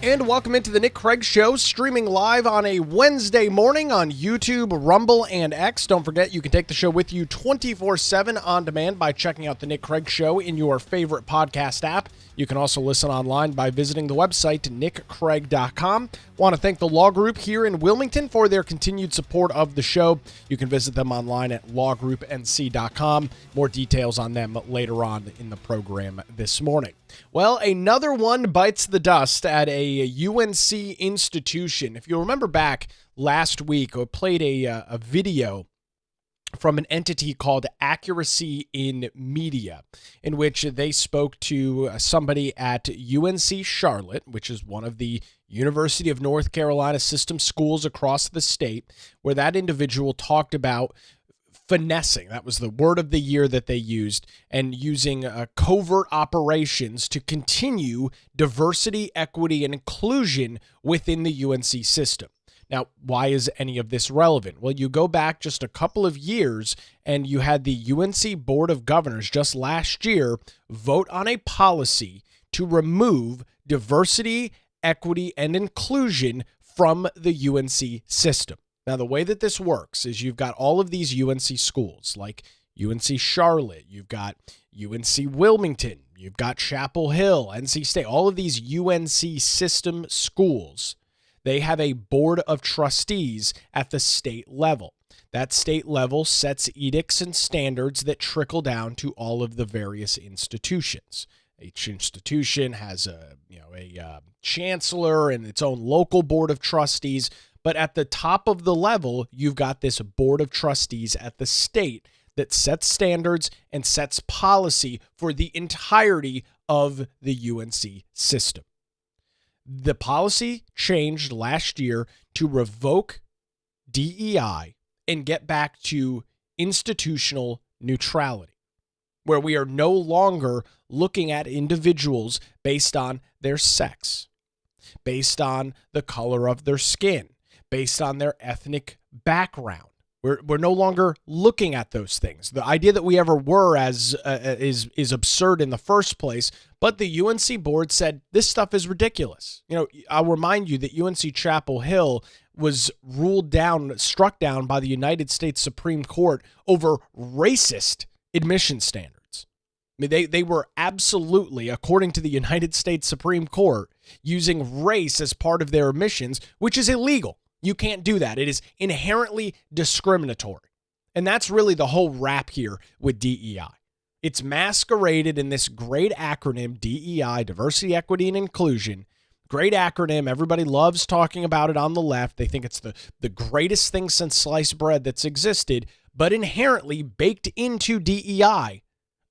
And welcome into the Nick Craig Show, streaming live on a Wednesday morning on YouTube, Rumble, and X. Don't forget, you can take the show with you 24/7 on demand by checking out the Nick Craig Show in your favorite podcast app. You can also listen online by visiting the website, nickcraig.com. Want to thank the Law Group here in Wilmington for their continued support of the show. You can visit them online at lawgroupnc.com. More details on them later on in the program this morning. Well, another one bites the dust at a UNC institution. If you remember back last week, I played a video from an entity called Accuracy in Media, in which they spoke to somebody at UNC Charlotte, which is one of the University of North Carolina system schools across the state, where that individual talked about finessing. That was the word of the year that they used, and using covert operations to continue diversity, equity, and inclusion within the UNC system. Now, why is any of this relevant? Well, you go back just a couple of years, and you had the UNC Board of Governors just last year vote on a policy to remove diversity, equity, and inclusion from the UNC system. Now, the way that this works is you've got all of these UNC schools, like UNC Charlotte, you've got UNC Wilmington, you've got Chapel Hill, NC State, all of these UNC system schools. They have a board of trustees at the state level. That state level sets edicts and standards that trickle down to all of the various institutions. Each institution has a chancellor and its own local board of trustees. But at the top of the level, you've got this board of trustees at the state that sets standards and sets policy for the entirety of the UNC system. The policy changed last year to revoke DEI and get back to institutional neutrality, where we are no longer looking at individuals based on their sex, based on the color of their skin, based on their ethnic background. We're no longer looking at those things. The idea that we ever were is absurd in the first place, but the UNC board said this stuff is ridiculous. I'll remind you that UNC Chapel Hill was struck down by the United States Supreme Court over racist admission standards. I mean, they were absolutely, according to the United States Supreme Court, using race as part of their admissions, which is illegal. You can't do that. It is inherently discriminatory. And that's really the whole rap here with DEI. It's masqueraded in this great acronym, DEI, diversity, equity, and inclusion. Great acronym. Everybody loves talking about it on the left. They think it's the greatest thing since sliced bread that's existed. But inherently baked into DEI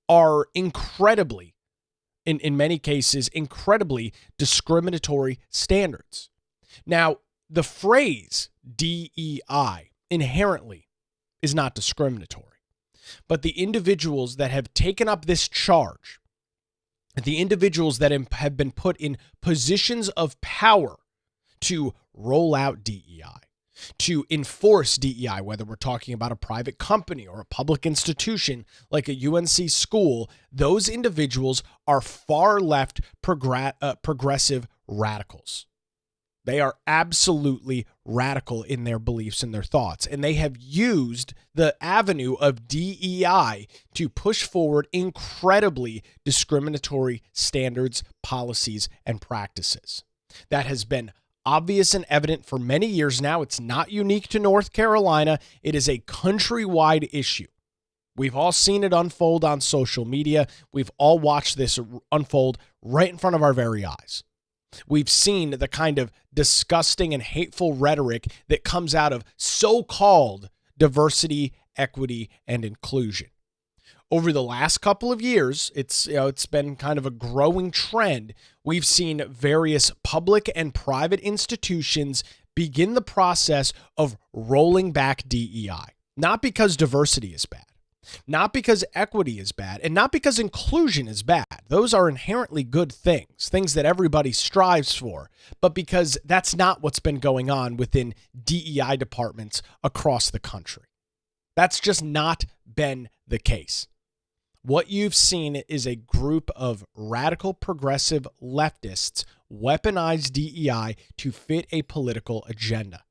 are incredibly, in many cases, incredibly discriminatory standards. Now, the phrase DEI inherently is not discriminatory, but the individuals that have taken up this charge, the individuals that have been put in positions of power to roll out DEI, to enforce DEI, whether we're talking about a private company or a public institution like a UNC school, those individuals are far left progressive radicals. They are absolutely radical in their beliefs and their thoughts, and they have used the avenue of DEI to push forward incredibly discriminatory standards, policies, and practices. That has been obvious and evident for many years now. It's not unique to North Carolina. It is a countrywide issue. We've all seen it unfold on social media. We've all watched this unfold right in front of our very eyes. We've seen the kind of disgusting and hateful rhetoric that comes out of so-called diversity, equity, and inclusion. Over the last couple of years, it's been kind of a growing trend. We've seen various public and private institutions begin the process of rolling back DEI. Not because diversity is bad, not because equity is bad, and not because inclusion is bad. Those are inherently good things that everybody strives for, but because that's not what's been going on within DEI departments across the country. That's just not been the case. What you've seen is a group of radical progressive leftists weaponize DEI to fit a political agenda.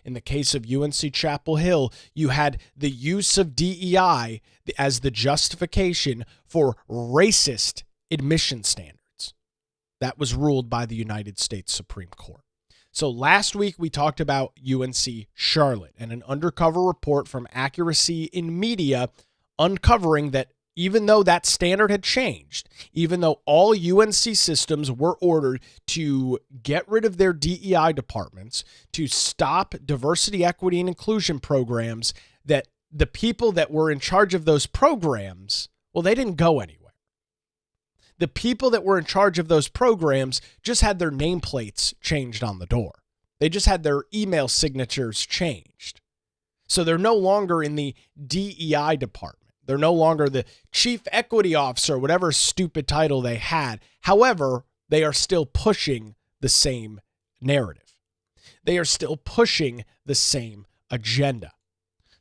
In the case of UNC Chapel Hill, you had the use of DEI as the justification for racist admission standards. That was ruled by the United States Supreme Court. So last week we talked about UNC Charlotte and an undercover report from Accuracy in Media uncovering that even though that standard had changed, even though all UNC systems were ordered to get rid of their DEI departments, to stop diversity, equity, and inclusion programs, that the people that were in charge of those programs, well, they didn't go anywhere. The people that were in charge of those programs just had their nameplates changed on the door. They just had their email signatures changed. So they're no longer in the DEI department. They're no longer the chief equity officer, whatever stupid title they had. However, they are still pushing the same narrative. They are still pushing the same agenda.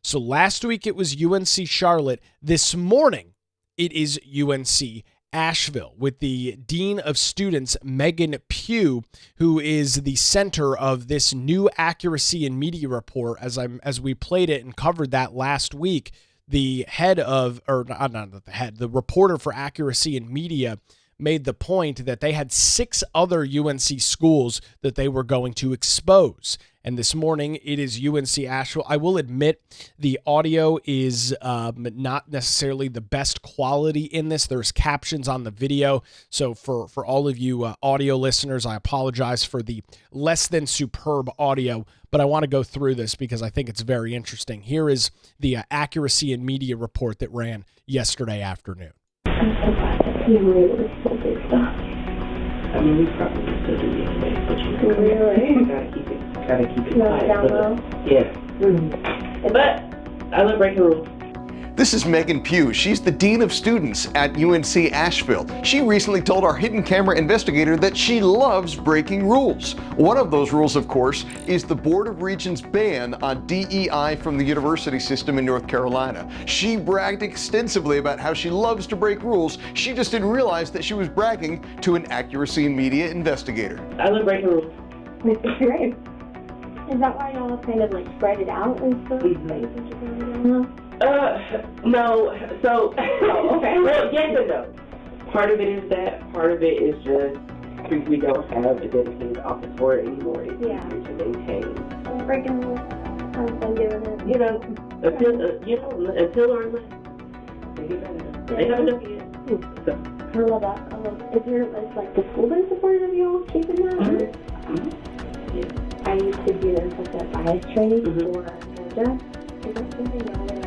So last week it was UNC Charlotte. This morning it is UNC Asheville with the Dean of Students, Megan Pugh, who is the center of this new Accuracy in Media report. As we played it and covered that last week, the head of, or not the head, the reporter for Accuracy in Media made the point that they had 6 other UNC schools that they were going to expose. And this morning it is UNC Asheville. I will admit the audio is not necessarily the best quality in this. There's captions on the video. So for all of you audio listeners, I apologize for the less than superb audio, but I want to go through this because I think it's very interesting. Here is the Accuracy in Media report that ran yesterday afternoon. I'm so glad that you really still do stuff. I mean, we probably still do the anyway, but you Really? gotta keep it No, quiet. down low? Yeah. Mm-hmm. But I love breaking rules. This is Megan Pugh. She's the Dean of Students at UNC Asheville. She recently told our hidden camera investigator that she loves breaking rules. One of those rules, of course, is the Board of Regents' ban on DEI from the university system in North Carolina. She bragged extensively about how she loves to break rules. She just didn't realize that she was bragging to an Accuracy in Media investigator. I love breaking rules. It's great. Is that why y'all kind of like spread it out and stuff? No. So, okay. Well, yes and no. Part of it is that. Part of it is just we don't have a dedicated office for it anymore. It's easier to maintain. I'm breaking rules. I'm doing it. You know, until or unless they get better. They haven't done it yet. So. I love that. Is like the school been supportive of y'all keeping that? Mm-hmm. Mm-hmm. Yeah. I used to do like a bias training for Georgia. Is that something y'all are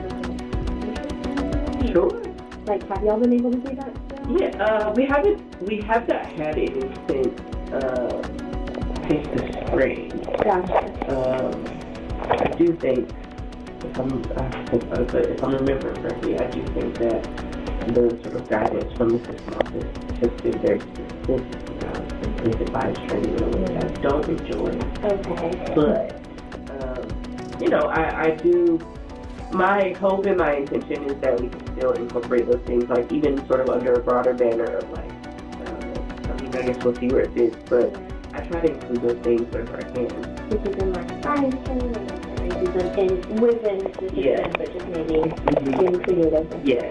Sure. like, have y'all been able to do that still? Yeah, we have not had it since the spring. Gotcha. I do think, if I'm remembering correctly, I do think that the sort of guidance from the system office has been very specific about basic bias training in a way that I don't enjoy. Okay. But, I do. My hope and my intention is that we can still incorporate those things, like even sort of under a broader banner of like, I guess we'll see where it fits, but I try to include those things wherever I can. Which is in like science training and within the system, but just maybe being creative. Yeah,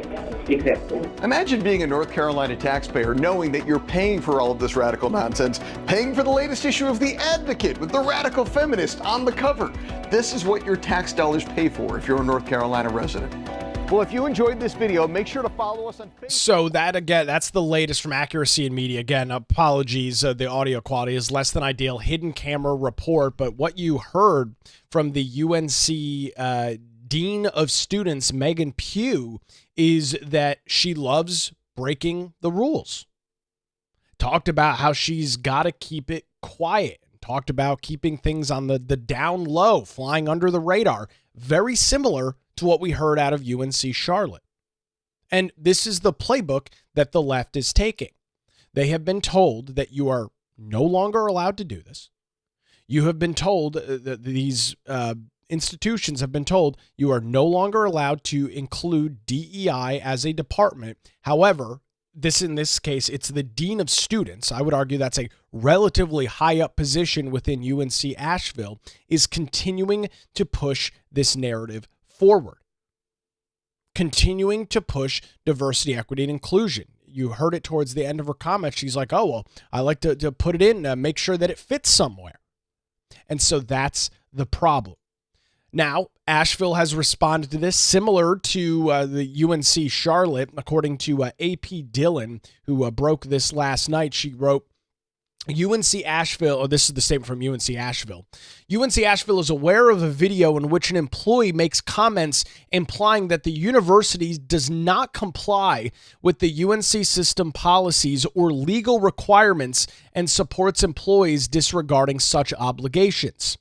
exactly. Imagine being a North Carolina taxpayer knowing that you're paying for all of this radical nonsense, paying for the latest issue of The Advocate with the radical feminist on the cover. This is what your tax dollars pay for if you're a North Carolina resident. Well, if you enjoyed this video, make sure to follow us on Facebook. So that, again, that's the latest from Accuracy in Media. Again, apologies, the audio quality is less than ideal. Hidden camera report, but what you heard from the UNC Dean of Students, Megan Pugh, is that she loves breaking the rules. Talked about how she's got to keep it quiet. Talked about keeping things on the down low, flying under the radar. Very similar to what we heard out of UNC Charlotte. And this is the playbook that the left is taking. They have been told that you are no longer allowed to do this. You have been told that these institutions have been told you are no longer allowed to include DEI as a department. However, in this case, it's the dean of students. I would argue that's a relatively high up position within UNC Asheville, is continuing to push this narrative forward, continuing to push diversity, equity, and inclusion. You heard it towards the end of her comment. She's like, oh, well, I like to put it in, make sure that it fits somewhere. And so that's the problem. Now, Asheville has responded to this similar to the UNC Charlotte. According to AP Dillon, who broke this last night, she wrote, UNC Asheville, this is the statement from UNC Asheville. UNC Asheville is aware of a video in which an employee makes comments implying that the university does not comply with the UNC system policies or legal requirements and supports employees disregarding such obligations.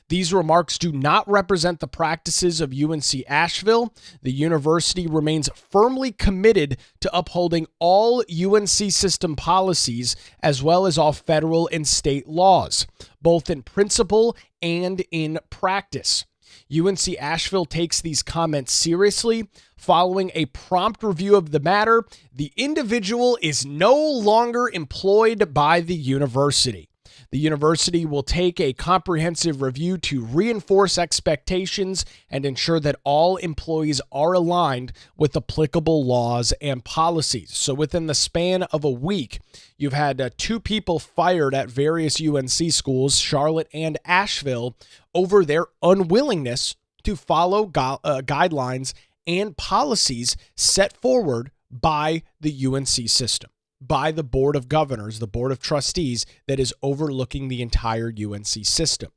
These remarks do not represent the practices of UNC Asheville. The university remains firmly committed to upholding all UNC system policies as well as all federal and state laws, both in principle and in practice. UNC Asheville takes these comments seriously. Following a prompt review of the matter, the individual is no longer employed by the university. The university will take a comprehensive review to reinforce expectations and ensure that all employees are aligned with applicable laws and policies. So within the span of a week, you've had 2 people fired at various UNC schools, Charlotte and Asheville, over their unwillingness to follow guidelines and policies set forward by the UNC system, by the Board of Governors, the Board of Trustees that is overlooking the entire UNC system.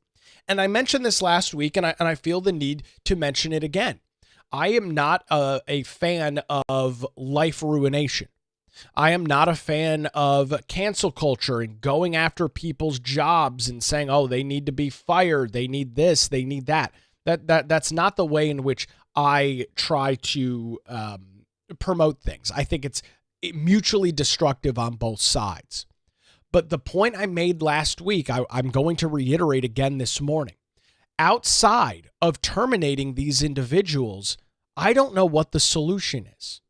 And I mentioned this last week, and I feel the need to mention it again. I am not a fan of life ruination. I am not a fan of cancel culture and going after people's jobs and saying, oh, they need to be fired, they need this, they need that. That's not the way in which I try to promote things. I think it's mutually destructive on both sides. But the point I made last week, I'm going to reiterate again this morning. Outside of terminating these individuals, I don't know what the solution is.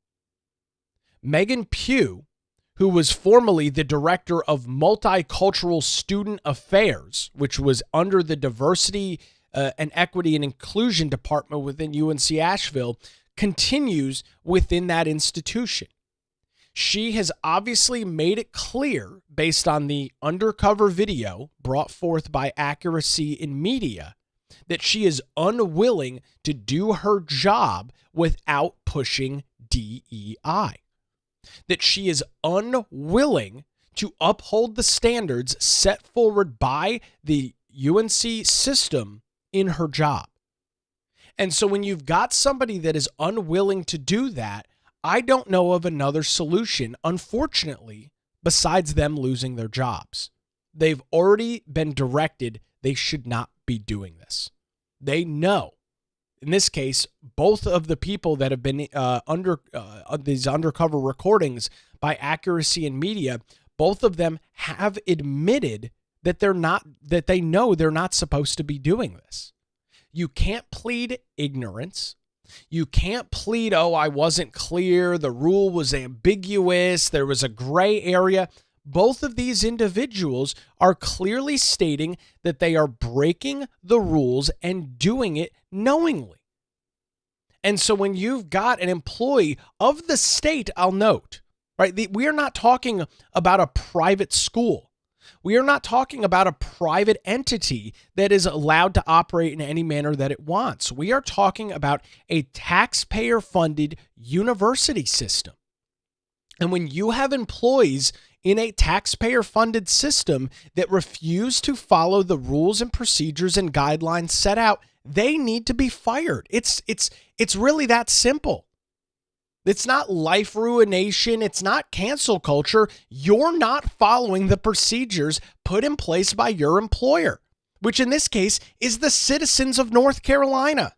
Megan Pugh, who was formerly the director of Multicultural Student Affairs, which was under the Diversity and Equity and Inclusion Department within UNC Asheville, continues within that institution. She has obviously made it clear, based on the undercover video brought forth by Accuracy in Media, that she is unwilling to do her job without pushing DEI. That she is unwilling to uphold the standards set forward by the UNC system in her job. And so when you've got somebody that is unwilling to do that, I don't know of another solution, unfortunately, besides them losing their jobs. They've already been directed they should not be doing this. They know. In this case, both of the people that have been under these undercover recordings by Accuracy in Media, both of them have admitted that they know they're not supposed to be doing this. You can't plead ignorance. You can't plead, oh, I wasn't clear, the rule was ambiguous, there was a gray area. Both of these individuals are clearly stating that they are breaking the rules and doing it knowingly. And so when you've got an employee of the state, I'll note, right, we are not talking about a private school. We are not talking about a private entity that is allowed to operate in any manner that it wants. We are talking about a taxpayer-funded university system. And when you have employees in a taxpayer-funded system that refuse to follow the rules and procedures and guidelines set out, they need to be fired. It's really that simple. It's not life ruination. It's not cancel culture. You're not following the procedures put in place by your employer, which in this case is the citizens of North Carolina.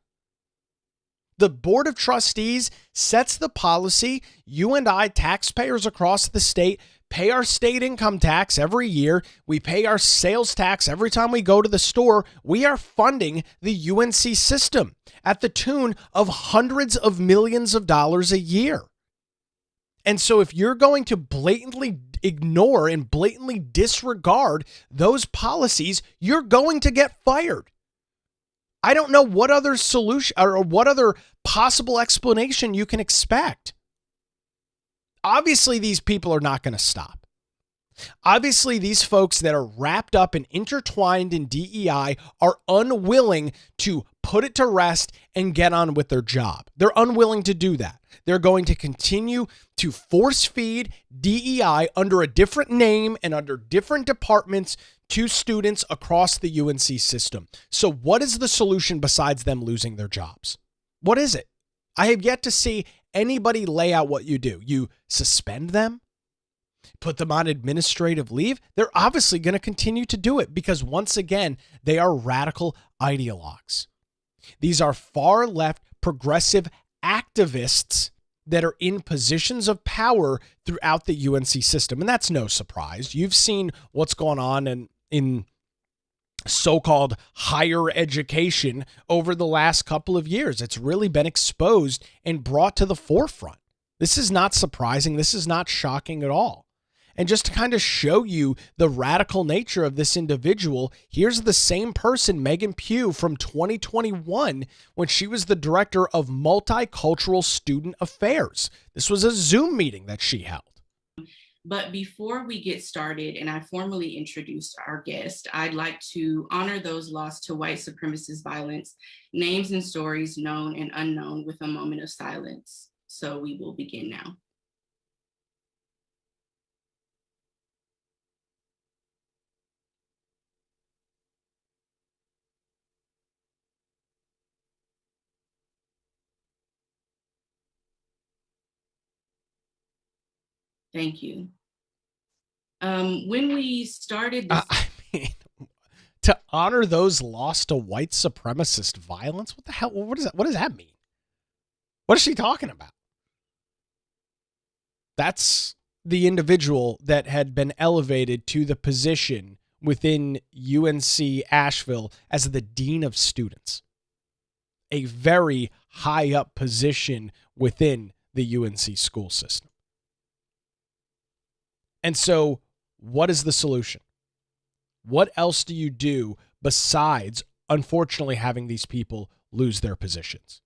The Board of Trustees sets the policy. You and I, taxpayers across the state, pay our state income tax every year. We pay our sales tax every time we go to the store. We are funding the UNC system at the tune of hundreds of millions of dollars a year. And so if you're going to blatantly ignore and blatantly disregard those policies, you're going to get fired. I don't know what other solution or what other possible explanation you can expect. Obviously, these people are not going to stop. Obviously, these folks that are wrapped up and intertwined in DEI are unwilling to put it to rest and get on with their job. They're unwilling to do that. They're going to continue to force feed DEI under a different name and under different departments to students across the UNC system. So what is the solution besides them losing their jobs? What is it? I have yet to see anybody lay out what you do. You suspend them, put them on administrative leave. They're obviously going to continue to do it because once again, they are radical ideologues. These are far left progressive activists that are in positions of power throughout the UNC system. And that's no surprise. You've seen what's going on in so-called higher education over the last couple of years. It's really been exposed and brought to the forefront. This is not surprising. This is not shocking at all. And just to kind of show you the radical nature of this individual, here's the same person, Megan Pugh, from 2021 when she was the director of Multicultural Student Affairs. This was a Zoom meeting that she held. But before we get started and I formally introduce our guest, I'd like to honor those lost to white supremacist violence, names and stories known and unknown, with a moment of silence. So we will begin now. Thank you. When we started this, I mean, to honor those lost to white supremacist violence, what the hell? What does that mean? What is she talking about? That's the individual that had been elevated to the position within UNC Asheville as the dean of students, a very high up position within the UNC school system. And so what is the solution? What else do you do besides, unfortunately, having these people lose their positions?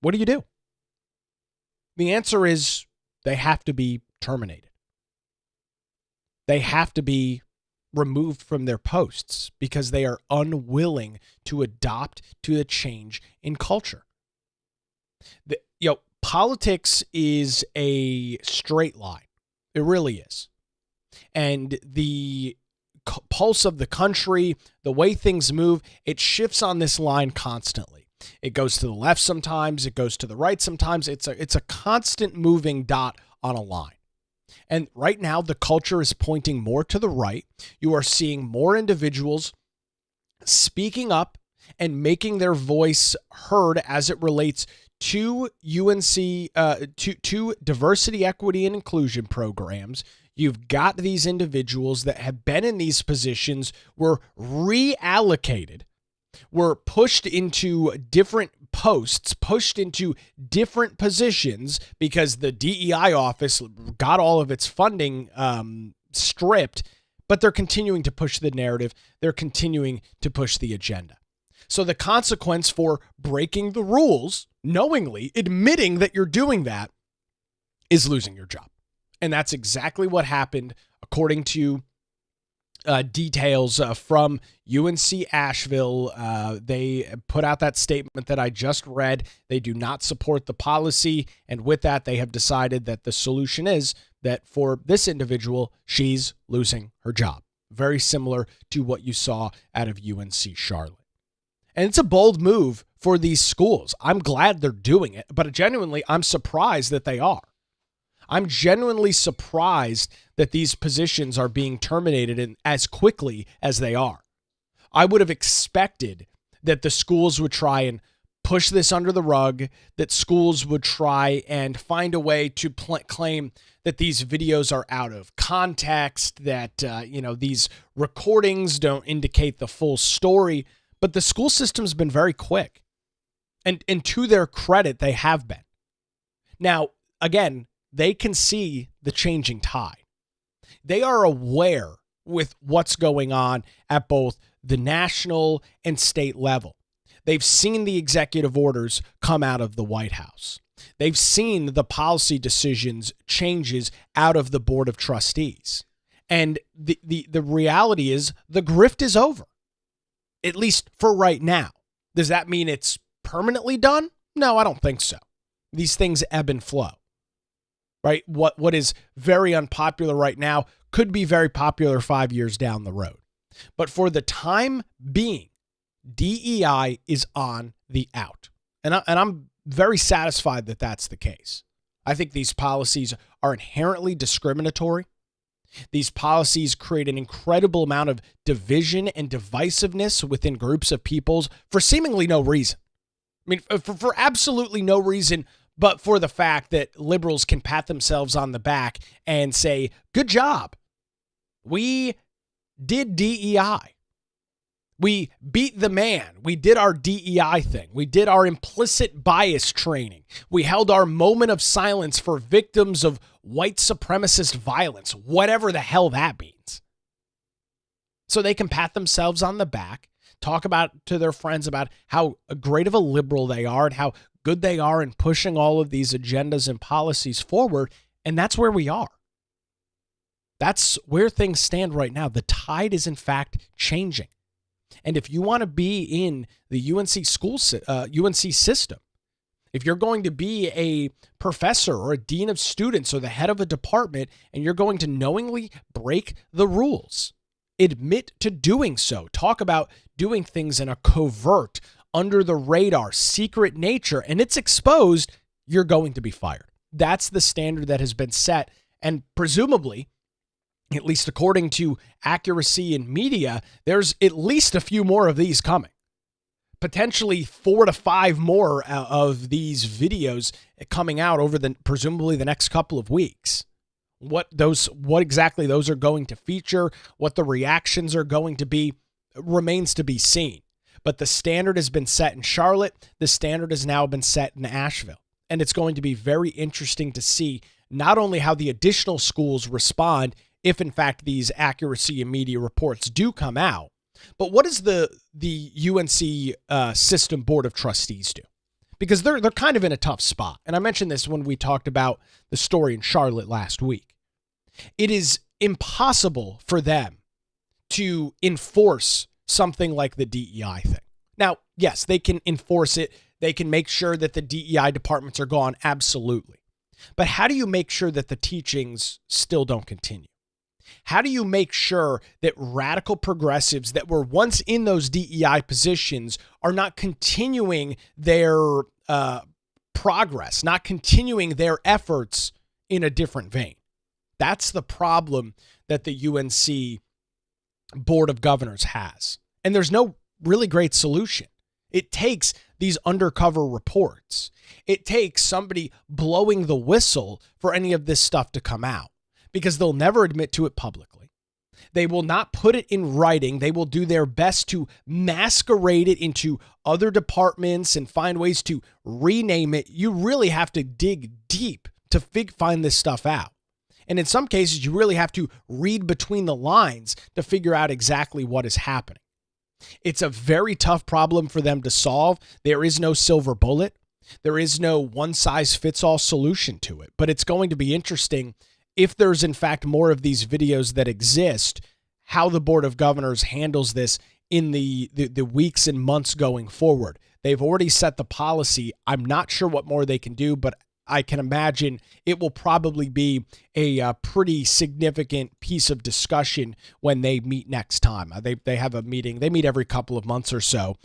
What do you do? The answer is they have to be terminated. They have to be removed from their posts because they are unwilling to adopt to the change in culture. Politics is a straight line. It really is. And the pulse of the country, the way things move, it shifts on this line constantly. It goes to the left sometimes, it goes to the right sometimes. It's a constant moving dot on a line. And right now, the culture is pointing more to the right. You are seeing more individuals speaking up and making their voice heard as it relates to UNC, to diversity, equity, and inclusion programs. You've got these individuals that have been in these positions, were reallocated, were pushed into different posts, pushed into different positions because the DEI office got all of its funding stripped, but they're continuing to push the narrative. They're continuing to push the agenda. So the consequence for breaking the rules, knowingly admitting that you're doing that, is losing your job. And that's exactly what happened, according to details from UNC Asheville. They put out that statement that I just read. They do not support the policy. And with that, they have decided that the solution is that for this individual, she's losing her job. Very similar to what you saw out of UNC Charlotte. And it's a bold move for these schools. I'm glad they're doing it, but genuinely, I'm surprised that they are. I'm genuinely surprised that these positions are being terminated as quickly as they are. I would have expected that the schools would try and push this under the rug, that schools would try and find a way to claim that these videos are out of context, that, these recordings don't indicate the full story. But the school system's been very quick. And to their credit, they have been. Now, again, they can see the changing tide. They are aware with what's going on at both the national and state level. They've seen the executive orders come out of the White House. They've seen the policy decisions, changes out of the Board of Trustees. And the reality is the grift is over, at least for right now. Does that mean it's permanently done? No, I don't think so. These things ebb and flow, right? What is very unpopular right now could be very popular 5 years down the road. But for the time being, DEI is on the out. And I'm very satisfied that that's the case. I think these policies are inherently discriminatory. These policies create an incredible amount of division and divisiveness within groups of peoples for seemingly no reason. I mean, for absolutely no reason, but for the fact that liberals can pat themselves on the back and say, good job. We did DEI. We beat the man. We did our DEI thing. We did our implicit bias training. We held our moment of silence for victims of white supremacist violence, whatever the hell that means. So they can pat themselves on the back, talk about to their friends about how great of a liberal they are and how good they are in pushing all of these agendas and policies forward. And that's where we are. That's where things stand right now. The tide is in fact changing. And if you want to be in the UNC system, if you're going to be a professor or a dean of students or the head of a department, and you're going to knowingly break the rules, admit to doing so, talk about doing things in a covert, under the radar, secret nature, and it's exposed, you're going to be fired. That's the standard that has been set. And presumably, at least according to accuracy in media, there's at least a few more of these coming. Potentially 4 to 5 more of these videos coming out over presumably the next couple of weeks. What exactly those are going to feature, what the reactions are going to be, remains to be seen. But the standard has been set in Charlotte. The standard has now been set in Asheville. And it's going to be very interesting to see not only how the additional schools respond if in fact these accuracy and media reports do come out, but what does the UNC system Board of Trustees do? Because they're kind of in a tough spot. And I mentioned this when we talked about the story in Charlotte last week. It is impossible for them to enforce something like the DEI thing. Now, yes, they can enforce it. They can make sure that the DEI departments are gone. Absolutely. But how do you make sure that the teachings still don't continue? How do you make sure that radical progressives that were once in those DEI positions are not continuing their progress, not continuing their efforts in a different vein? That's the problem that the UNC Board of Governors has. And there's no really great solution. It takes these undercover reports. It takes somebody blowing the whistle for any of this stuff to come out, because they'll never admit to it publicly. They will not put it in writing. They will do their best to masquerade it into other departments and find ways to rename it. You really have to dig deep to find this stuff out. And in some cases, you really have to read between the lines to figure out exactly what is happening. It's a very tough problem for them to solve. There is no silver bullet. There is no one-size-fits-all solution to it. But it's going to be interesting if there's in fact more of these videos that exist, how the Board of Governors handles this in the weeks and months going forward. They've already set the policy. I'm not sure what more they can do, but I can imagine it will probably be a pretty significant piece of discussion when they meet next time. They have a meeting. They meet every couple of months or so.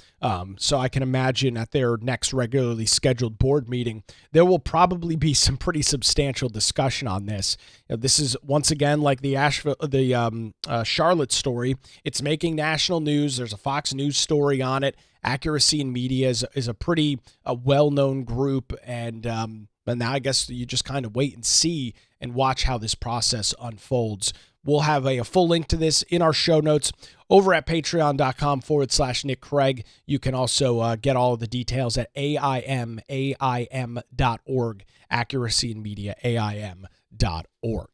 So I can imagine at their next regularly scheduled board meeting, there will probably be some pretty substantial discussion on this. This is once again like the Charlotte story. It's making national news. There's a Fox News story on it. Accuracy in Media is a pretty well-known group, and now I guess you just kind of wait and see and watch how this process unfolds. We'll have a full link to this in our show notes over at patreon.com/Nick Craig. You can also get all of the details at AIM.org, Accuracy in Media, AIM.org.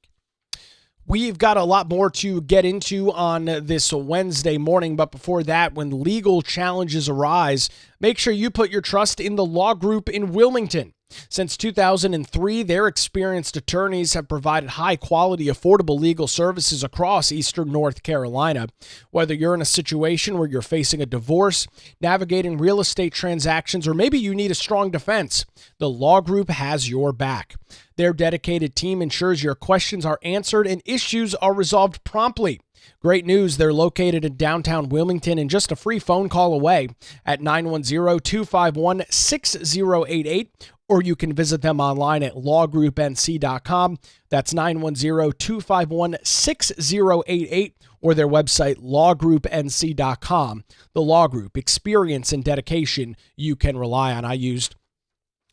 We've got a lot more to get into on this Wednesday morning, but before that, when legal challenges arise, make sure you put your trust in the Law Group in Wilmington. Since 2003, their experienced attorneys have provided high-quality, affordable legal services across Eastern North Carolina. Whether you're in a situation where you're facing a divorce, navigating real estate transactions, or maybe you need a strong defense, the Law Group has your back. Their dedicated team ensures your questions are answered and issues are resolved promptly. Great news, they're located in downtown Wilmington and just a free phone call away at 910-251-6088, or you can visit them online at lawgroupnc.com. That's 910-251-6088, or their website, lawgroupnc.com. The Law Group, experience and dedication you can rely on. I used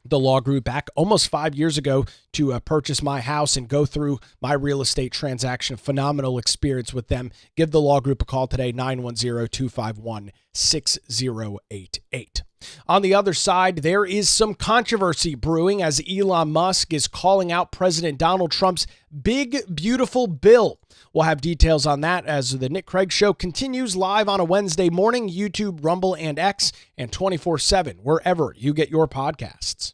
the Law Group back almost 5 years ago to purchase my house and go through my real estate transaction. Phenomenal experience with them. Give the Law Group a call today, 910-251-6088. On the other side, there is some controversy brewing as Elon Musk is calling out President Donald Trump's big, beautiful bill. We'll have details on that as the Nick Craig Show continues live on a Wednesday morning, YouTube, Rumble, and X, and 24/7, wherever you get your podcasts.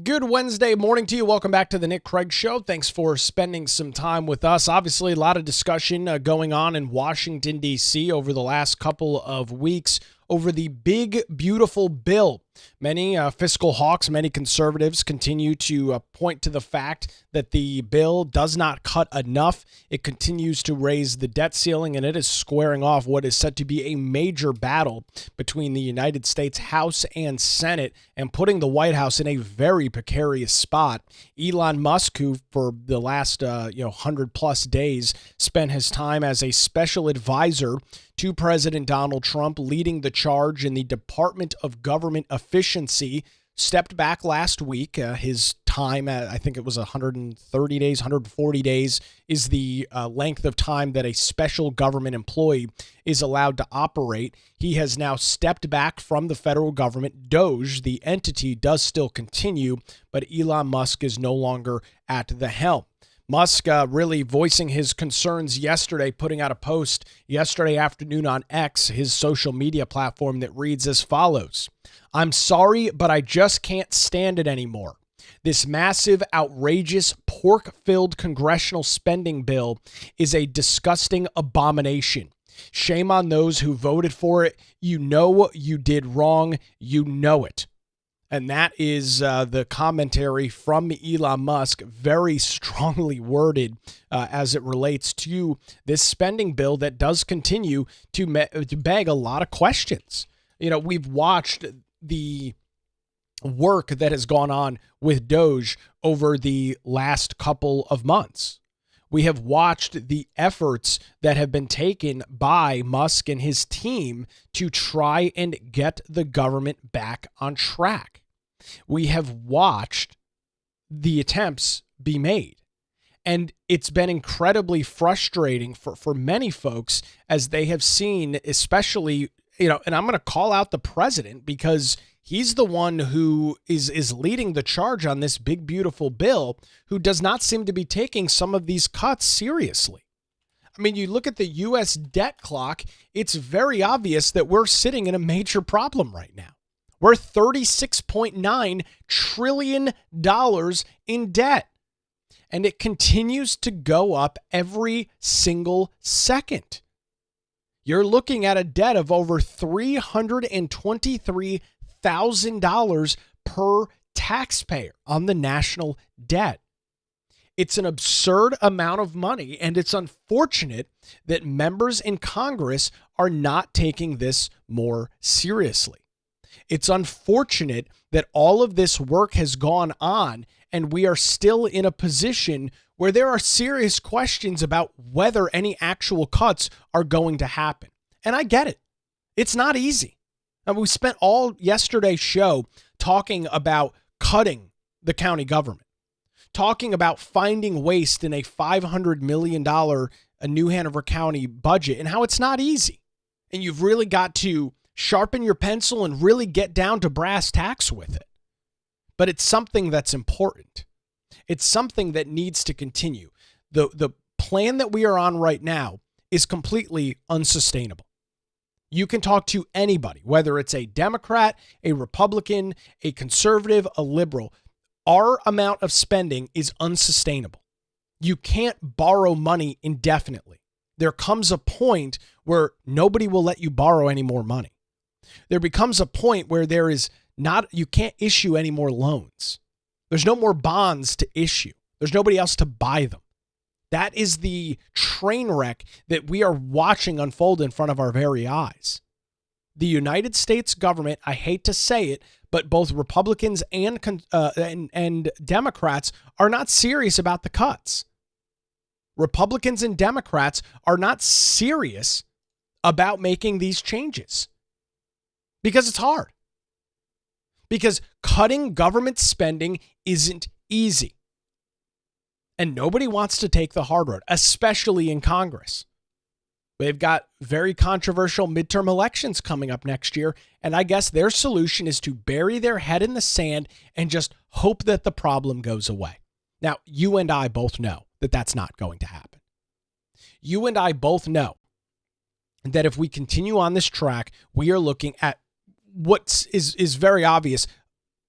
Good Wednesday morning to you. Welcome back to the Nick Craig Show. Thanks for spending some time with us. Obviously, a lot of discussion going on in Washington, D.C. over the last couple of weeks over the big, beautiful bill Many fiscal hawks, many conservatives continue to point to the fact that the bill does not cut enough. It continues to raise the debt ceiling, and it is squaring off what is set to be a major battle between the United States House and Senate, and putting the White House in a very precarious spot. Elon Musk, who for the last 100 plus days spent his time as a special advisor to President Donald Trump, leading the charge in the Department of Government Efficiency, stepped back last week. His time, I think it was 130 days, 140 days is the length of time that a special government employee is allowed to operate. He has now stepped back from the federal government. Doge, the entity, does still continue, but Elon Musk is no longer at the helm. Musk really voicing his concerns yesterday, putting out a post yesterday afternoon on X, his social media platform, that reads as follows: "I'm sorry, but I just can't stand it anymore. This massive, outrageous, pork-filled congressional spending bill is a disgusting abomination. Shame on those who voted for it. You know you did wrong. You know it." And that is the commentary from Elon Musk, very strongly worded as it relates to this spending bill that does continue to beg a lot of questions. We've watched the work that has gone on with Doge over the last couple of months. We have watched the efforts that have been taken by Musk and his team to try and get the government back on track. We have watched the attempts be made. And it's been incredibly frustrating for many folks as they have seen, especially, and I'm going to call out the president because he's the one who is leading the charge on this big, beautiful bill, who does not seem to be taking some of these cuts seriously. I mean, you look at the U.S. debt clock, it's very obvious that we're sitting in a major problem right now. We're $36.9 trillion in debt, and it continues to go up every single second. You're looking at a debt of over $323,000 per taxpayer on the national debt. It's an absurd amount of money, and it's unfortunate that members in Congress are not taking this more seriously. It's unfortunate that all of this work has gone on, and we are still in a position where there are serious questions about whether any actual cuts are going to happen. And I get it. It's not easy. And we spent all yesterday's show talking about cutting the county government, talking about finding waste in a $500 million New Hanover County budget, and how it's not easy. And you've really got to sharpen your pencil and really get down to brass tacks with it. But it's something that's important. It's something that needs to continue. The plan that we are on right now is completely unsustainable. You can talk to anybody, whether it's a Democrat, a Republican, a conservative, a liberal. Our amount of spending is unsustainable. You can't borrow money indefinitely. There comes a point where nobody will let you borrow any more money. There becomes a point where you can't issue any more loans. There's no more bonds to issue. There's nobody else to buy them. That is the train wreck that we are watching unfold in front of our very eyes. The United States government, I hate to say it, but both Republicans and Democrats are not serious about the cuts. Republicans and Democrats are not serious about making these changes. Because it's hard. Because cutting government spending isn't easy. And nobody wants to take the hard road, especially in Congress. They've got very controversial midterm elections coming up next year, and I guess their solution is to bury their head in the sand and just hope that the problem goes away. Now, you and I both know that that's not going to happen. You and I both know that if we continue on this track, we are looking at what is very obvious,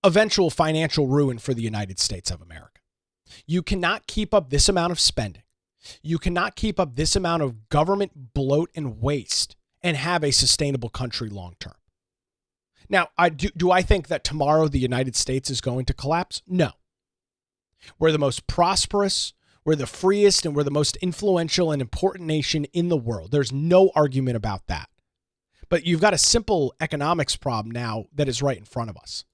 eventual financial ruin for the United States of America. You cannot keep up this amount of spending. You cannot keep up this amount of government bloat and waste and have a sustainable country long term. Now, do I think that tomorrow the United States is going to collapse? No. We're the most prosperous, we're the freest, and we're the most influential and important nation in the world. There's no argument about that. But you've got a simple economics problem now that is right in front of us.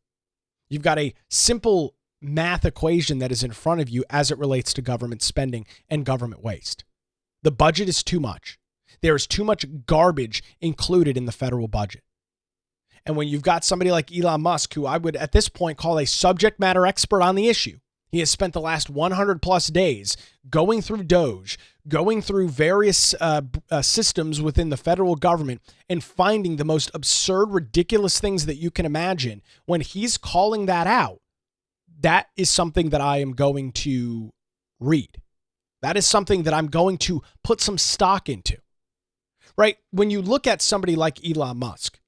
You've got a simple math equation that is in front of you as it relates to government spending and government waste. The budget is too much. There is too much garbage included in the federal budget. And when you've got somebody like Elon Musk, who I would at this point call a subject matter expert on the issue, he has spent the last 100 plus days going through Doge, going through various systems within the federal government and finding the most absurd, ridiculous things that you can imagine. When he's calling that out, that is something that I am going to read. That is something that I'm going to put some stock into, right? When you look at somebody like Elon Musk,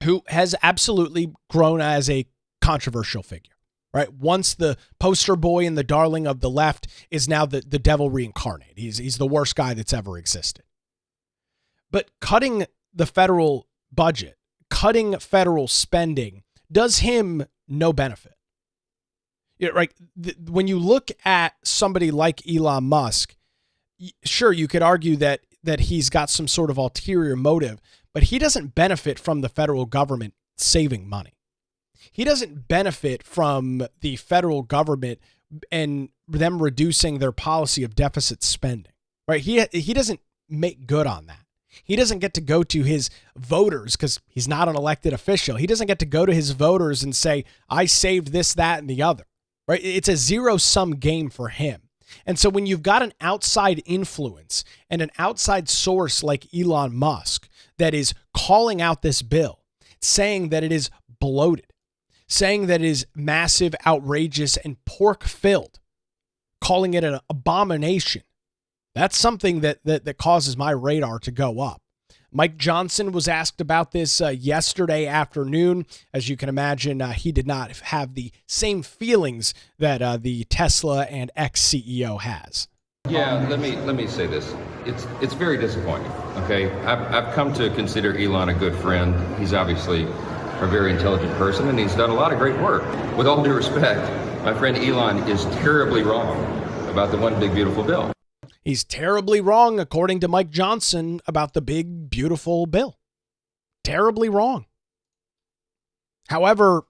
who has absolutely grown as a controversial figure, right? Once the poster boy and the darling of the left is now the devil reincarnated. He's the worst guy that's ever existed. But cutting the federal budget, cutting federal spending does him no benefit. Right? When you look at somebody like Elon Musk, sure, you could argue that he's got some sort of ulterior motive, but he doesn't benefit from the federal government saving money. He doesn't benefit from the federal government and them reducing their policy of deficit spending, right? He doesn't make good on that. He doesn't get to go to his voters because he's not an elected official. He doesn't get to go to his voters and say, I saved this, that, and the other, right? It's a zero-sum game for him. And so when you've got an outside influence and an outside source like Elon Musk that is calling out this bill, saying that it is bloated, saying that it is massive, outrageous, and pork-filled, calling it an abomination, that's something that causes my radar to go up. Mike Johnson was asked about this yesterday afternoon. As you can imagine, he did not have the same feelings that the Tesla and X CEO has. Yeah, let me say this. It's very disappointing. Okay, I've come to consider Elon a good friend. He's obviously a very intelligent person, and he's done a lot of great work. With all due respect, my friend Elon is terribly wrong about the one big beautiful bill. He's terribly wrong, according to Mike Johnson, about the big beautiful bill. Terribly wrong. However,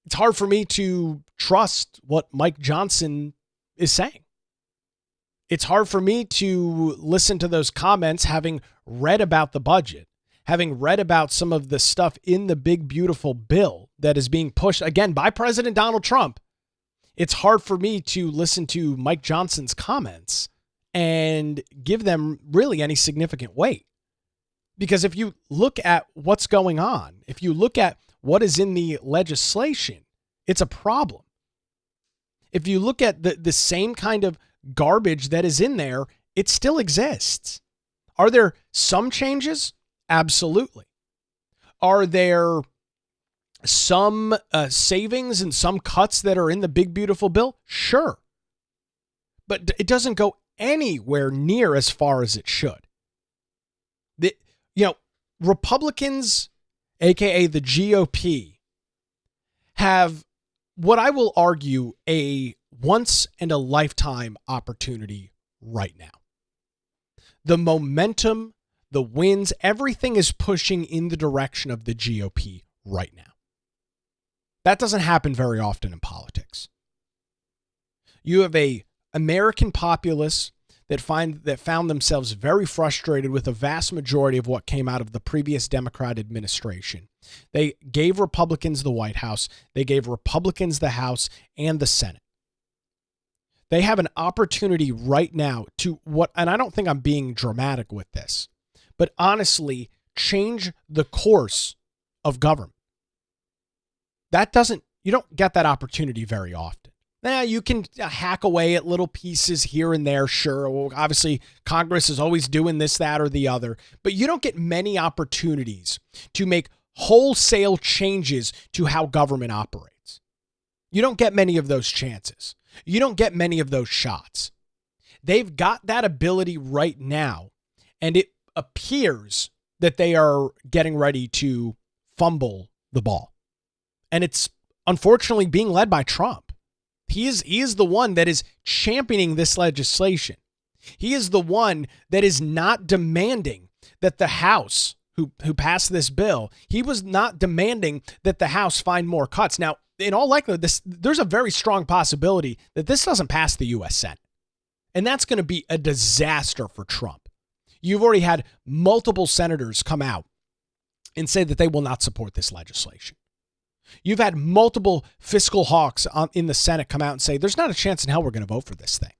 it's hard for me to trust what Mike Johnson is saying. It's hard for me to listen to those comments, having read about the budget, having read about some of the stuff in the big beautiful bill that is being pushed, again, by President Donald Trump. It's hard for me to listen to Mike Johnson's comments and give them really any significant weight. Because if you look at what's going on, if you look at what is in the legislation, it's a problem. If you look at the same kind of garbage that is in there, it still exists. Are there some changes? Absolutely. Are there some savings and some cuts that are in the big beautiful bill? Sure. But it doesn't go anywhere near as far as it should. Republicans, aka the GOP, have what I will argue a once in a lifetime opportunity right now. The momentum, the winds, everything is pushing in the direction of the GOP right now. That doesn't happen very often in politics. You have a American populace that found themselves very frustrated with the vast majority of what came out of the previous Democrat administration. They gave Republicans the White House. They gave Republicans the House and the Senate. They have an opportunity right now to and I don't think I'm being dramatic with this, but honestly, change the course of government. You don't get that opportunity very often. Now, you can hack away at little pieces here and there, sure. Well, obviously, Congress is always doing this, that, or the other. But you don't get many opportunities to make wholesale changes to how government operates. You don't get many of those chances. You don't get many of those shots. They've got that ability right now, and it appears that they are getting ready to fumble the ball. And it's unfortunately being led by Trump. He is the one that is championing this legislation. He is the one that is not demanding that the House, who passed this bill, he was not demanding that the House find more cuts. Now, in all likelihood, there's a very strong possibility that this doesn't pass the U.S. Senate. And that's going to be a disaster for Trump. You've already had multiple senators come out and say that they will not support this legislation. You've had multiple fiscal hawks in the Senate come out and say, there's not a chance in hell we're going to vote for this thing.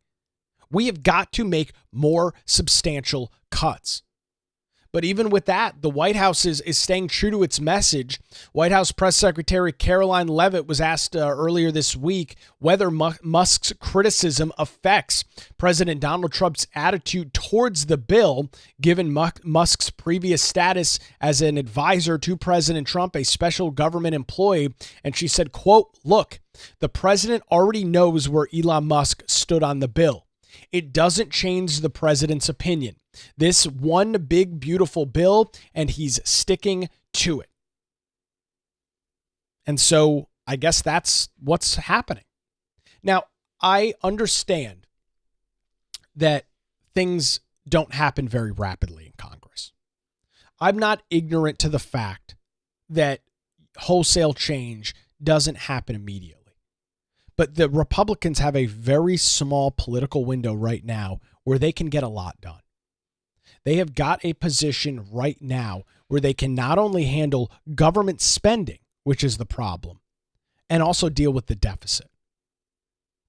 We have got to make more substantial cuts. But even with that, the White House is staying true to its message. White House Press Secretary Caroline Leavitt was asked earlier this week whether Musk's criticism affects President Donald Trump's attitude towards the bill, given Musk's previous status as an advisor to President Trump, a special government employee. And she said, quote, "Look, the president already knows where Elon Musk stood on the bill. It doesn't change the president's opinion. This one big, beautiful bill, and he's sticking to it." And so I guess that's what's happening. Now, I understand that things don't happen very rapidly in Congress. I'm not ignorant to the fact that wholesale change doesn't happen immediately. But the Republicans have a very small political window right now where they can get a lot done. They have got a position right now where they can not only handle government spending, which is the problem, and also deal with the deficit.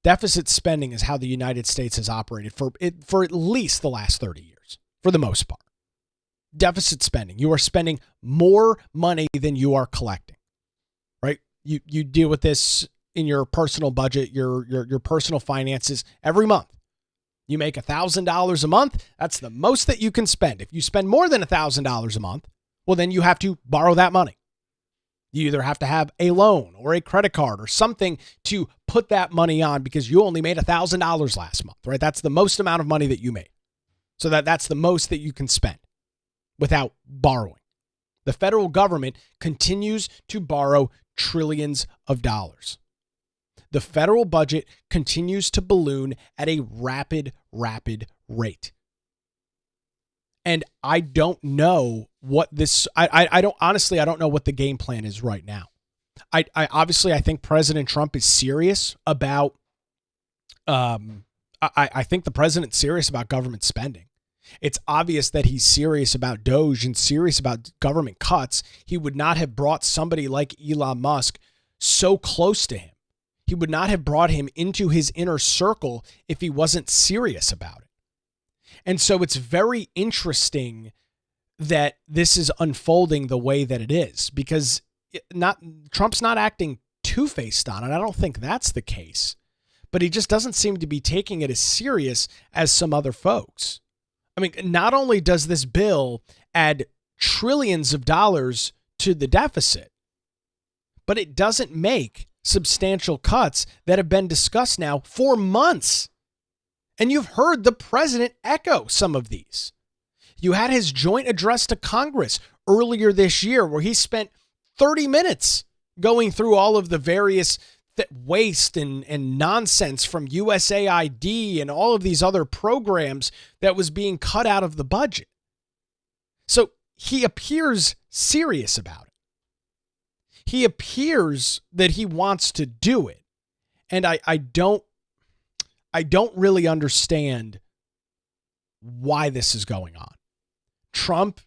Deficit spending is how the United States has operated for at least the last 30 years, for the most part. Deficit spending. You are spending more money than you are collecting, right? You deal with this in your personal budget, your personal finances every month. You make $1,000 a month. That's the most that you can spend. If you spend more than $1,000 a month, well, then you have to borrow that money. You either have to have a loan or a credit card or something to put that money on because you only made $1,000 last month, right? That's the most amount of money that you made. So that's the most that you can spend without borrowing. The federal government continues to borrow trillions of dollars. The federal budget continues to balloon at a rapid rate. And I don't know what this, I don't know what the game plan is right now. I obviously, I think President Trump is serious about, I think the president's serious about government spending. It's obvious that he's serious about DOGE and serious about government cuts. He would not have brought somebody like Elon Musk so close to him. He would not have brought him into his inner circle if he wasn't serious about it. And so it's very interesting that this is unfolding the way that it is, because Trump's not acting two-faced on it. I don't think that's the case, but he just doesn't seem to be taking it as serious as some other folks. I mean, not only does this bill add trillions of dollars to the deficit, but it doesn't make substantial cuts that have been discussed now for months. And you've heard the president echo some of these. You had his joint address to Congress earlier this year where he spent 30 minutes going through all of the various waste and nonsense from USAID and all of these other programs that was being cut out of the budget. So he appears serious about it. He appears that he wants to do it. And I don't really understand why this is going on. Trump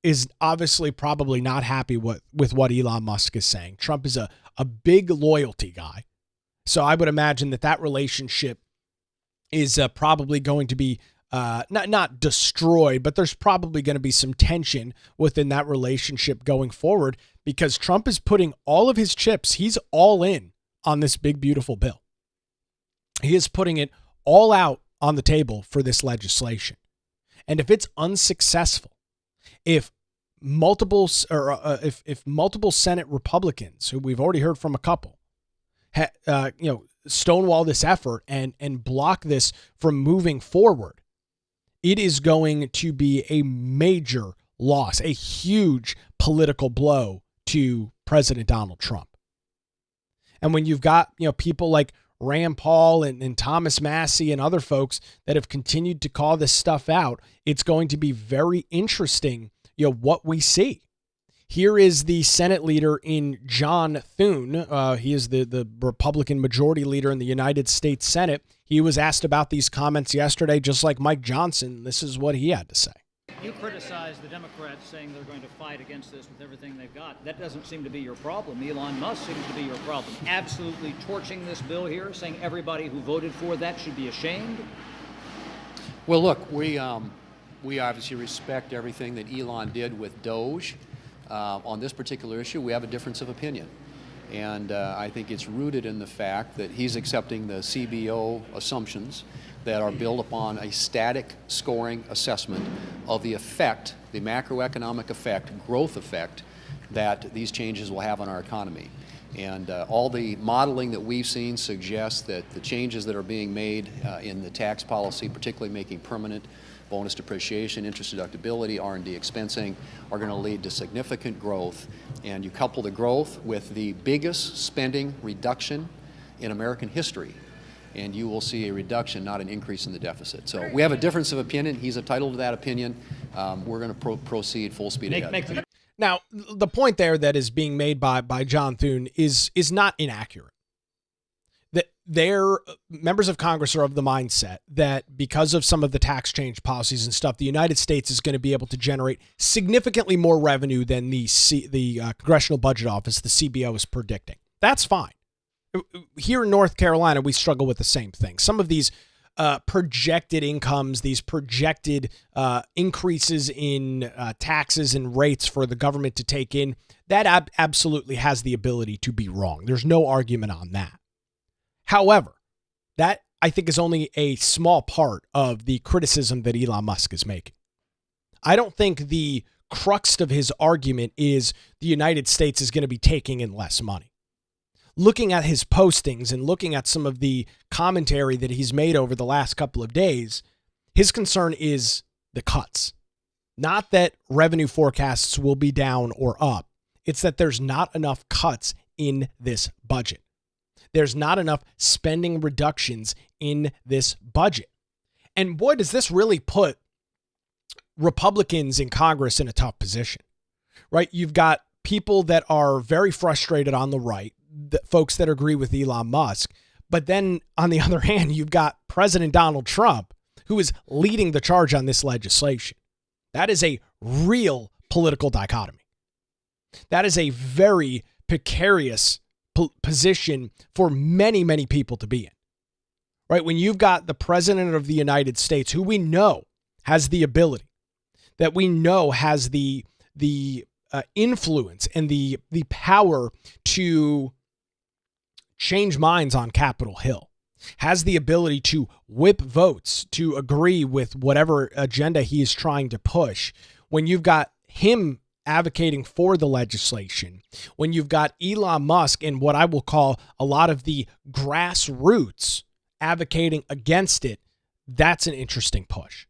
is obviously probably not happy with what Elon Musk is saying. Trump is a big loyalty guy. So I would imagine that relationship is probably going to be not destroyed, but there's probably going to be some tension within that relationship going forward because Trump is putting all of his chips, he's all in on this big, beautiful bill. He is putting it all out on the table for this legislation. And if it's unsuccessful, if multiple Senate Republicans, who we've already heard from a couple, stonewall this effort and block this from moving forward, it is going to be a major loss, a huge political blow to President Donald Trump. And when you've got, people like Rand Paul and Thomas Massey and other folks that have continued to call this stuff out, it's going to be very interesting, what we see. Here is the Senate leader in John Thune. He is the Republican majority leader in the United States Senate. He was asked about these comments yesterday, just like Mike Johnson. This is what he had to say. You criticize the Democrats saying they're going to fight against this with everything they've got. That doesn't seem to be your problem. Elon Musk seems to be your problem. Absolutely torching this bill here, saying everybody who voted for that should be ashamed. Well, look, we obviously respect everything that Elon did with Doge. On this particular issue, we have a difference of opinion. And I think it's rooted in the fact that he's accepting the CBO assumptions that are built upon a static scoring assessment of the effect, the macroeconomic effect, growth effect, that these changes will have on our economy. And all the modeling that we've seen suggests that the changes that are being made in the tax policy, particularly making permanent bonus depreciation, interest deductibility, R&D expensing, are going to lead to significant growth. And you couple the growth with the biggest spending reduction in American history, and you will see a reduction, not an increase in the deficit. So we have a difference of opinion. He's entitled to that opinion. We're going to proceed full speed ahead. Now, the point there that is being made by John Thune is not inaccurate. That their members of Congress are of the mindset that because of some of the tax change policies and stuff, the United States is going to be able to generate significantly more revenue than the Congressional Budget Office, the CBO, is predicting. That's fine. Here in North Carolina, we struggle with the same thing. Some of these projected incomes, these projected increases in taxes and rates for the government to take in, that absolutely has the ability to be wrong. There's no argument on that. However, that I think is only a small part of the criticism that Elon Musk is making. I don't think the crux of his argument is the United States is going to be taking in less money. Looking at his postings and looking at some of the commentary that he's made over the last couple of days, his concern is the cuts. Not that revenue forecasts will be down or up. It's that there's not enough cuts in this budget. There's not enough spending reductions in this budget. And boy, does this really put Republicans in Congress in a tough position, right? You've got people that are very frustrated on the right, the folks that agree with Elon Musk. But then on the other hand, you've got President Donald Trump, who is leading the charge on this legislation. That is a real political dichotomy. That is a very precarious position for many, many people to be in, right? When you've got the president of the United States, who we know has the ability, that we know has the influence and the power to change minds on Capitol Hill, has the ability to whip votes to agree with whatever agenda he is trying to push. When you've got him advocating for the legislation, when you've got Elon Musk and what I will call a lot of the grassroots advocating against it, that's an interesting push.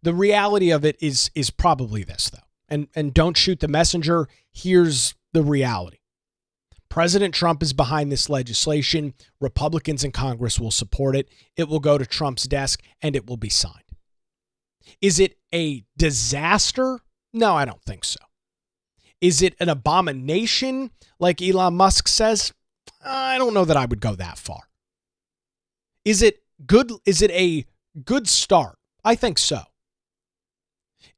The reality of it is probably this, though. And don't shoot the messenger. Here's the reality. President Trump is behind this legislation. Republicans in Congress will support it. It will go to Trump's desk and it will be signed. Is it a disaster? No, I don't think so. Is it an abomination like Elon Musk says? I don't know that I would go that far. Is it good? Is it a good start? I think so.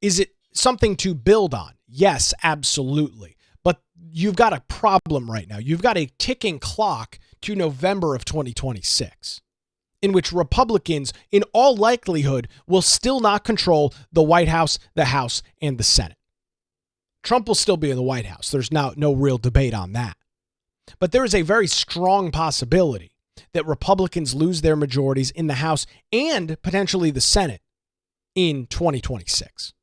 Is it something to build on? Yes, absolutely. But you've got a problem right now. You've got a ticking clock to November of 2026, in which Republicans, in all likelihood, will still not control the White House, the House, and the Senate. Trump will still be in the White House. There's now no real debate on that. But there is a very strong possibility that Republicans lose their majorities in the House and potentially the Senate in 2026.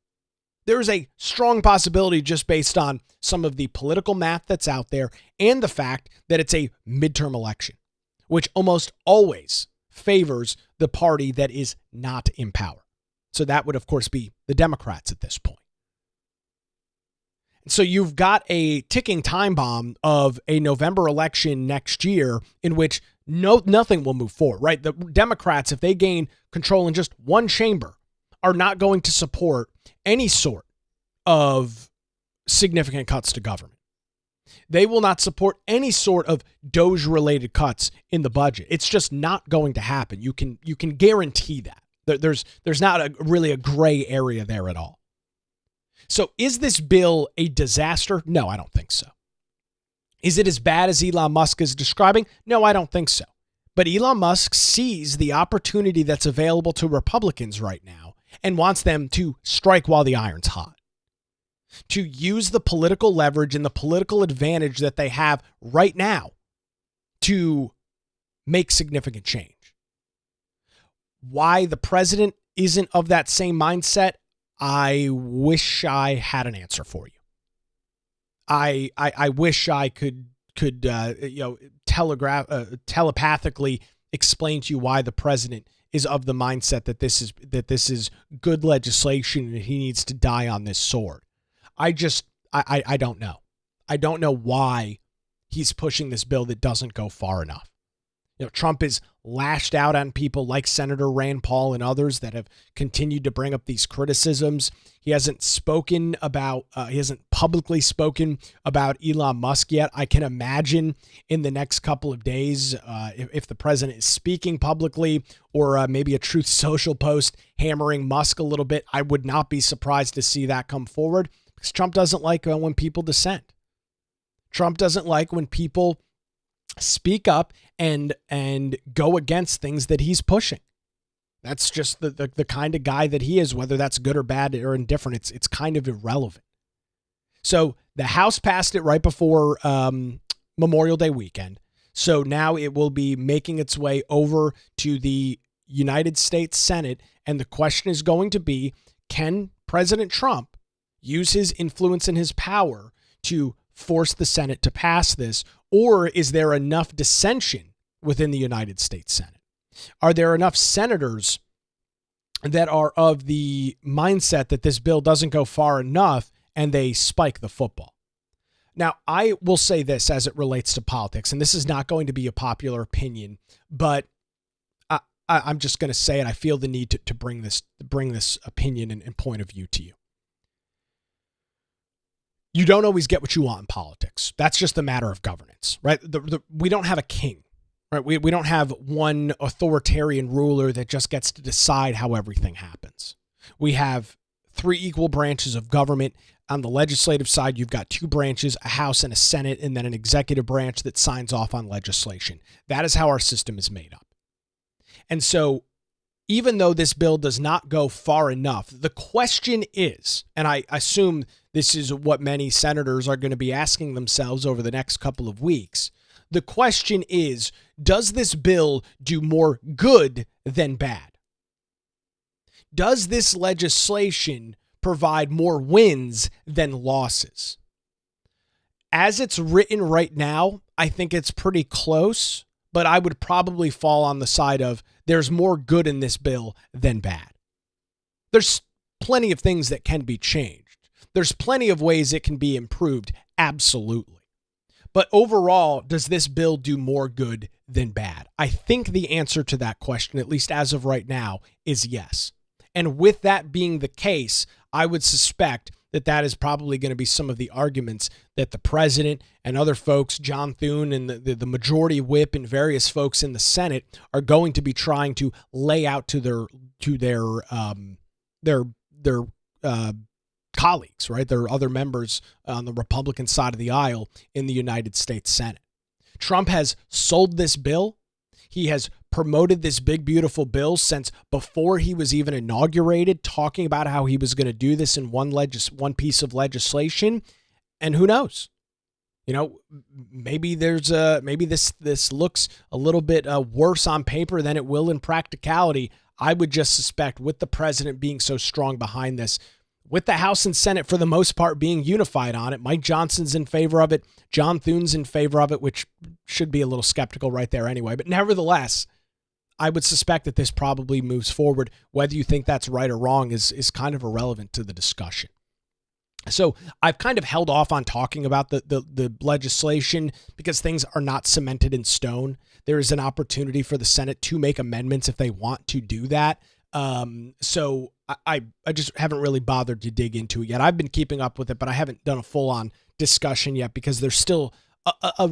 There is a strong possibility just based on some of the political math that's out there and the fact that it's a midterm election, which almost always favors the party that is not in power. So that would, of course, be the Democrats at this point. So you've got a ticking time bomb of a November election next year in which nothing will move forward, right? The Democrats, if they gain control in just one chamber, are not going to support any sort of significant cuts to government. They will not support any sort of DOGE-related cuts in the budget. It's just not going to happen. You can guarantee that. There's not really a gray area there at all. So is this bill a disaster? No, I don't think so. Is it as bad as Elon Musk is describing? No, I don't think so. But Elon Musk sees the opportunity that's available to Republicans right now and wants them to strike while the iron's hot, to use the political leverage and the political advantage that they have right now to make significant change. Why the president isn't of that same mindset, I wish I had an answer for you. I wish I could telepathically explain to you why the president is of the mindset that this is good legislation and he needs to die on this sword. I don't know. I don't know why he's pushing this bill that doesn't go far enough. Trump is lashed out on people like Senator Rand Paul and others that have continued to bring up these criticisms. He hasn't publicly spoken about Elon Musk yet. I can imagine in the next couple of days, if the president is speaking publicly or maybe a Truth Social post hammering Musk a little bit, I would not be surprised to see that come forward because Trump doesn't like when people dissent. Trump doesn't like when people speak up and go against things that he's pushing. That's just the kind of guy that he is, whether that's good or bad or indifferent. It's kind of irrelevant. So the House passed it right before Memorial Day weekend. So now it will be making its way over to the United States Senate. And the question is going to be, can President Trump use his influence and his power to force the Senate to pass this? Or is there enough dissension within the United States Senate? Are there enough senators that are of the mindset that this bill doesn't go far enough and they spike the football? Now, I will say this as it relates to politics, and this is not going to be a popular opinion, but I'm just going to say it. I feel the need to bring this opinion and point of view to you. You don't always get what you want in politics. That's just a matter of governance, right? We don't have a king, right? We don't have one authoritarian ruler that just gets to decide how everything happens. We have three equal branches of government. On the legislative side, you've got two branches, a House and a Senate, and then an executive branch that signs off on legislation. That is how our system is made up. And so even though this bill does not go far enough, the question is, and I assume this is what many senators are going to be asking themselves over the next couple of weeks. The question is, does this bill do more good than bad? Does this legislation provide more wins than losses? As it's written right now, I think it's pretty close, but I would probably fall on the side of there's more good in this bill than bad. There's plenty of things that can be changed. There's plenty of ways it can be improved, absolutely. But overall, does this bill do more good than bad? I think the answer to that question, at least as of right now, is yes. And with that being the case, I would suspect that is probably going to be some of the arguments that the president and other folks, John Thune and the majority whip and various folks in the Senate are going to be trying to lay out to their colleagues, right? There are other members on the Republican side of the aisle in the United States Senate. Trump has sold this bill. He has promoted this big, beautiful bill since before he was even inaugurated, talking about how he was going to do this in one piece of legislation. And who knows? Maybe this looks a little bit worse on paper than it will in practicality. I would just suspect, with the president being so strong behind this, with the House and Senate for the most part being unified on it, Mike Johnson's in favor of it, John Thune's in favor of it, which should be a little skeptical right there anyway. But nevertheless, I would suspect that this probably moves forward. Whether you think that's right or wrong is kind of irrelevant to the discussion. So I've kind of held off on talking about the legislation because things are not cemented in stone. There is an opportunity for the Senate to make amendments if they want to do that. So I just haven't really bothered to dig into it yet. I've been keeping up with it, but I haven't done a full-on discussion yet because there's still a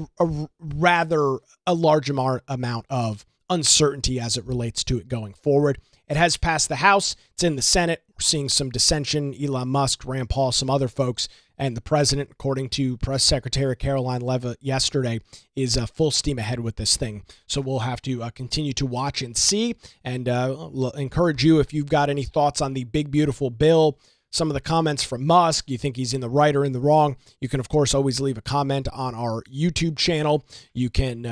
rather large amount of uncertainty as it relates to it going forward. It has passed the House. It's in the Senate. We're seeing some dissension. Elon Musk, Rand Paul, some other folks, and the president, according to Press Secretary Caroline Leavitt yesterday, is full steam ahead with this thing. So we'll have to continue to watch and see, and encourage you, if you've got any thoughts on the big, beautiful bill, some of the comments from Musk, you think he's in the right or in the wrong, you can, of course, always leave a comment on our YouTube channel. You can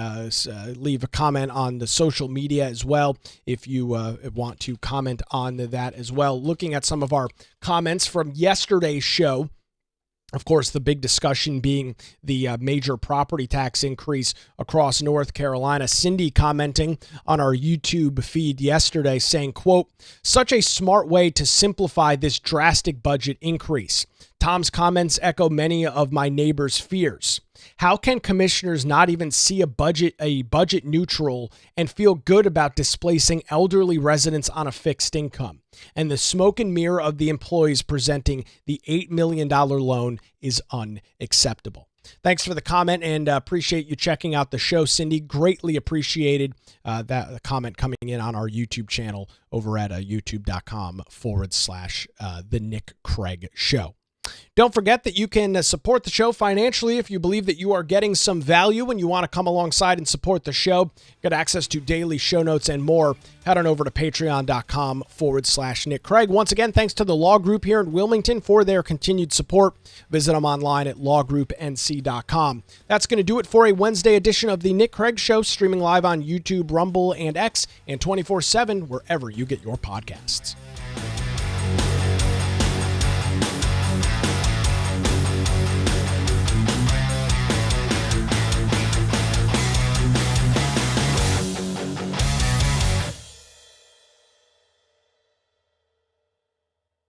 leave a comment on the social media as well if you want to comment on that as well. Looking at some of our comments from yesterday's show, of course, the big discussion being the major property tax increase across North Carolina. Cindy commenting on our YouTube feed yesterday saying, quote, "Such a smart way to simplify this drastic budget increase. Tom's comments echo many of my neighbors' fears. How can commissioners not even see a budget neutral and feel good about displacing elderly residents on a fixed income? And the smoke and mirror of the employees presenting the $8 million loan is unacceptable." Thanks for the comment, and appreciate you checking out the show, Cindy. Greatly appreciated that comment coming in on our YouTube channel over at youtube.com/The Nick Craig Show. Don't forget that you can support the show financially if you believe that you are getting some value and you want to come alongside and support the show. Get access to daily show notes and more. Head on over to patreon.com/Nick Craig. Once again, thanks to the Law Group here in Wilmington for their continued support. Visit them online at lawgroupnc.com. That's going to do it for a Wednesday edition of the Nick Craig Show, streaming live on YouTube, Rumble, and X, and 24/7 wherever you get your podcasts.